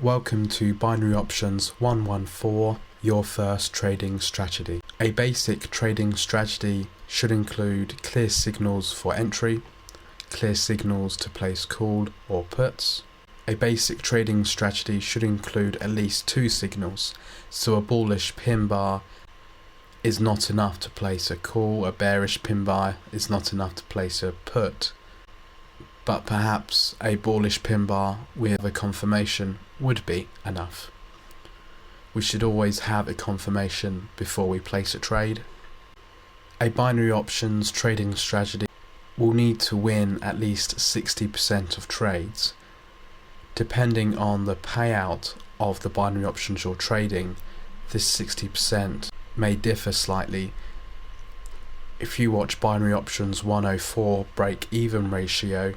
Welcome to Binary Options 114, your first trading strategy. A basic trading strategy should include clear signals for entry, clear signals to place call or puts. A basic trading strategy should include at least two signals, so a bullish pin bar is not enough to place a call, a bearish pin bar is not enough to place a put. But perhaps a bullish pin bar with a confirmation would be enough. We should always have a confirmation before we place a trade. A binary options trading strategy will need to win at least 60% of trades. Depending on the payout of the binary options you're trading, this 60% may differ slightly. If you watch Binary Options 104 break-even ratio,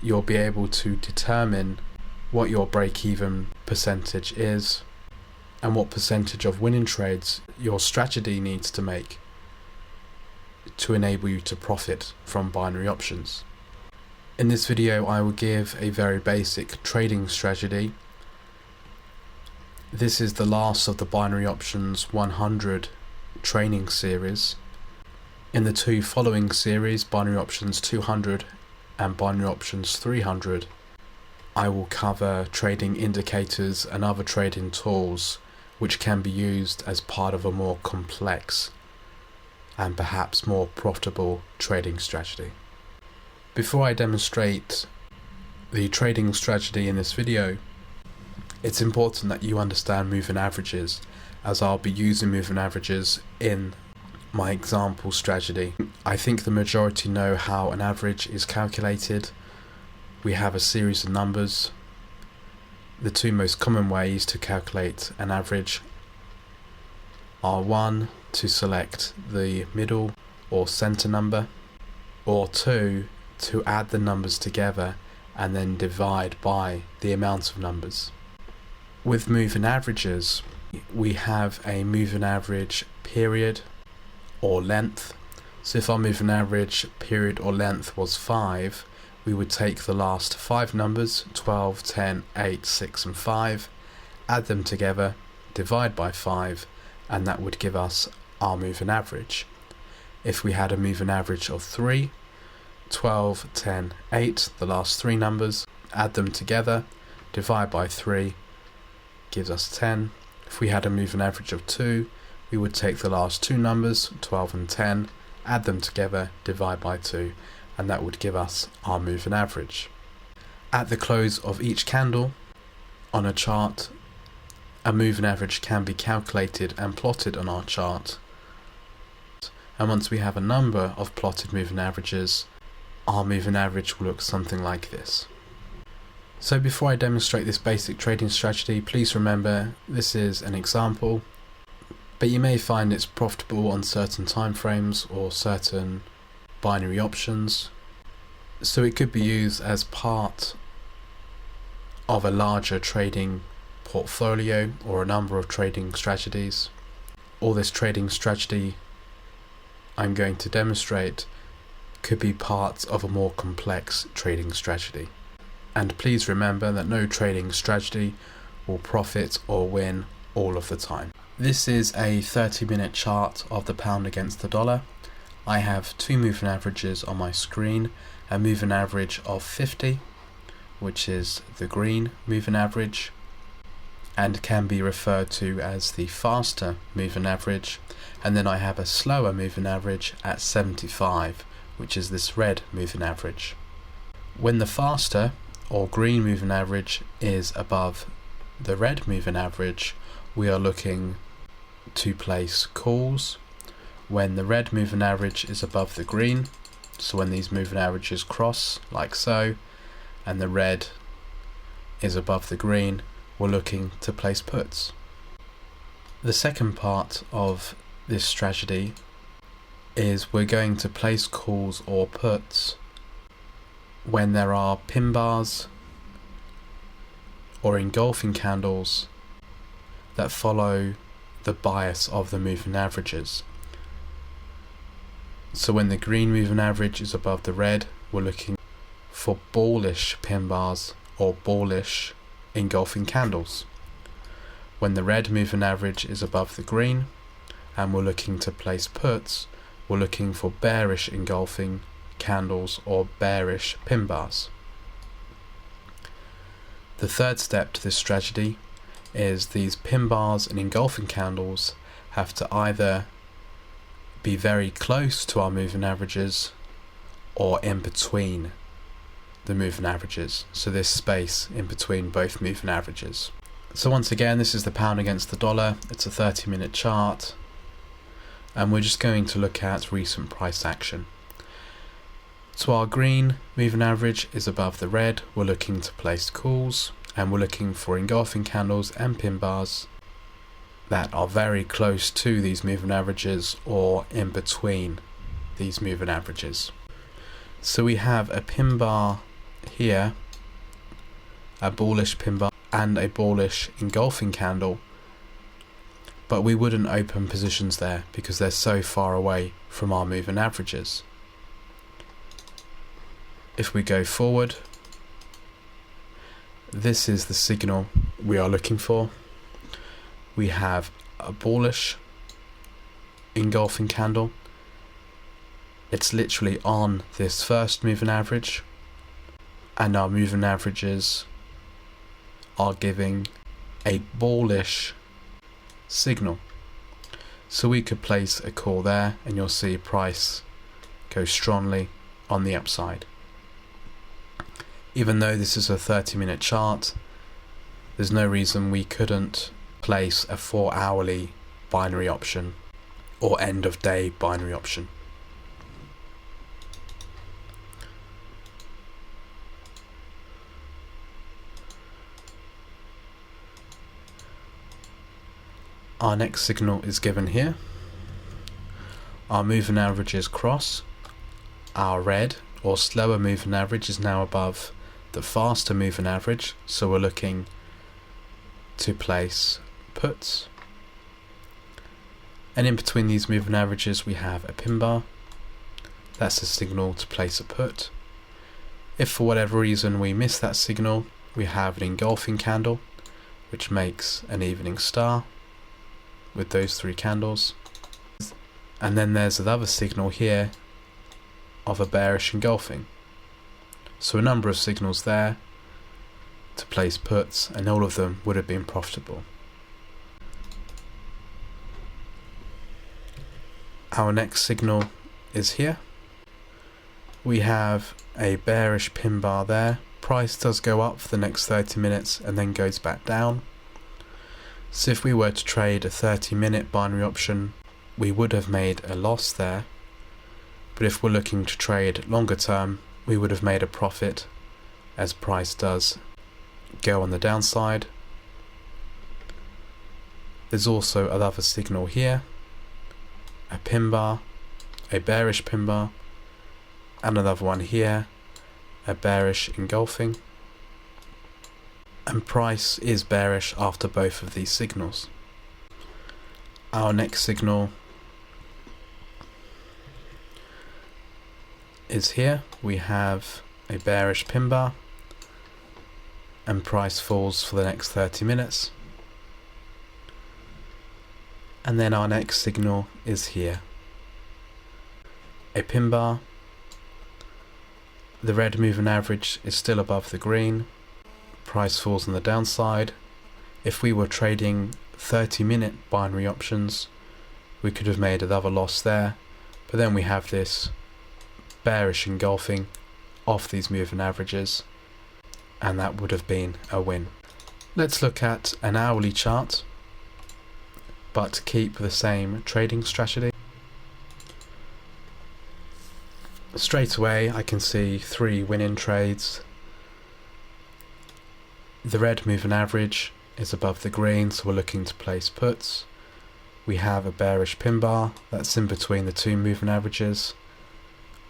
you'll be able to determine what your break-even percentage is and what percentage of winning trades your strategy needs to make to enable you to profit from binary options. In this video, I will give a very basic trading strategy. This is the last of the Binary Options 100 training series. In the two following series, Binary Options 200 and Binary Options 300, I will cover trading indicators and other trading tools which can be used as part of a more complex and perhaps more profitable trading strategy. Before I demonstrate the trading strategy in this video, it's important that you understand moving averages, as I'll be using moving averages in my example strategy. I think the majority know how an average is calculated. We have a series of numbers. The two most common ways to calculate an average are one, to select the middle or center number, or two, to add the numbers together and then divide by the amount of numbers. With moving averages, we have a moving average period or length. So if our moving average period or length was 5, we would take the last 5 numbers, 12, 10, 8, 6 and 5, add them together, divide by 5, and that would give us our moving average. If we had a moving average of 3, 12, 10, 8, the last 3 numbers, add them together, divide by 3, gives us 10. If we had a moving average of 2, we would take the last 2 numbers, 12 and 10, add them together, divide by 2, and that would give us our moving average. At the close of each candle on a chart, a moving average can be calculated and plotted on our chart. And once we have a number of plotted moving averages, our moving average will look something like this. So before I demonstrate this basic trading strategy, please remember this is an example, but you may find it's profitable on certain time frames or certain binary options, so it could be used as part of a larger trading portfolio or a number of trading strategies. Or this trading strategy I'm going to demonstrate could be part of a more complex trading strategy. And please remember that no trading strategy will profit or win all of the time. This is a 30-minute chart of the pound against the dollar. I have two moving averages on my screen, a moving average of 50, which is the green moving average, and can be referred to as the faster moving average, and then I have a slower moving average at 75, which is this red moving average. When the faster or green moving average is above the red moving average, we are looking to place calls. When the red moving average is above the green, so when these moving averages cross like so, and the red is above the green, we're looking to place puts. The second part of this strategy is we're going to place calls or puts when there are pin bars or engulfing candles that follow the bias of the moving averages. So when the green moving average is above the red, we're looking for bullish pin bars or bullish engulfing candles. When the red moving average is above the green and we're looking to place puts, we're looking for bearish engulfing candles or bearish pin bars. The third step to this strategy is these pin bars and engulfing candles have to either be very close to our moving averages or in between the moving averages, so this space in between both moving averages. So once again, this is the pound against the dollar. It's a 30-minute chart, and we're just going to look at recent price action. So our green moving average is above the red. We're looking to place calls, and we're looking for engulfing candles and pin bars that are very close to these moving averages or in between these moving averages. So we have a pin bar here, a bullish pin bar and a bullish engulfing candle, but we wouldn't open positions there because they're so far away from our moving averages. If we go forward, this is the signal we are looking for. We have a bullish engulfing candle. It's literally on this first moving average, and our moving averages are giving a bullish signal. So we could place a call there and you'll see price go strongly on the upside. Even though this is a 30-minute chart, there's no reason we couldn't place a 4-hourly binary option or end of day binary option. Our next signal is given here. Our moving averages cross. Our red or slower moving average is now above the faster moving average, so we're looking to place puts. And in between these moving averages we have a pin bar. That's a signal to place a put. If for whatever reason we miss that signal, we have an engulfing candle which makes an evening star with those 3 candles, and then there's another signal here of a bearish engulfing. So a number of signals there to place puts, and all of them would have been profitable. Our next signal is here. We have a bearish pin bar there. Price does go up for the next 30 minutes and then goes back down. So if we were to trade a 30-minute binary option, we would have made a loss there. But if we're looking to trade longer term, we would have made a profit, as price does go on the downside. There's also another signal here, a pin bar, a bearish pin bar, and another one here, a bearish engulfing. And price is bearish after both of these signals. Our next signal is here. We have a bearish pin bar and price falls for the next 30 minutes. And then our next signal is here. A pin bar. The red moving average is still above the green. Price falls on the downside. If we were trading 30-minute binary options, we could have made another loss there, but then we have this bearish engulfing off these moving averages, and that would have been a win. Let's look at an hourly chart, but keep the same trading strategy. Straight away I can see 3 winning trades. The red moving average is above the green, so we're looking to place puts. We have a bearish pin bar that's in between the 2 moving averages.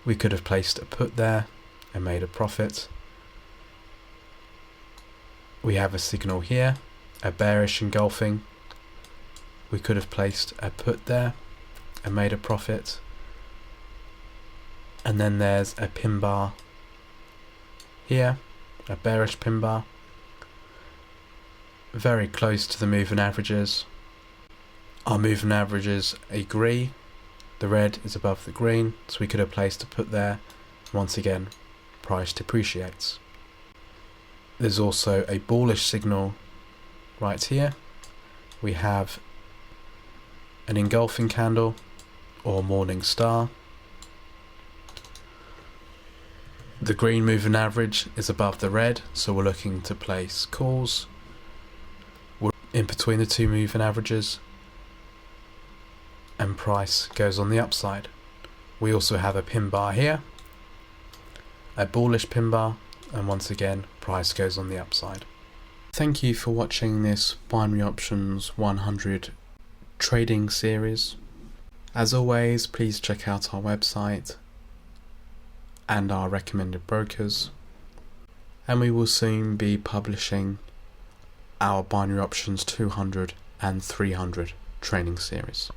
We could have placed a put there and made a profit. We have a signal here, a bearish engulfing. We could have placed a put there and made a profit. And then there's a pin bar here, a bearish pin bar. very close to the moving averages. Our moving averages agree. The red is above the green, so we could have placed a put there. Once again, price depreciates. There's also a bullish signal right here. We have an engulfing candle or morning star. The green moving average is above the red, so we're looking to place calls. We're in between the two moving averages, and price goes on the upside. We also have a pin bar here, a bullish pin bar, and once again price goes on the upside. Thank you for watching this Binary Options 100 trading series. As always, please check out our website and our recommended brokers, and we will soon be publishing our Binary Options 200 and 300 training series.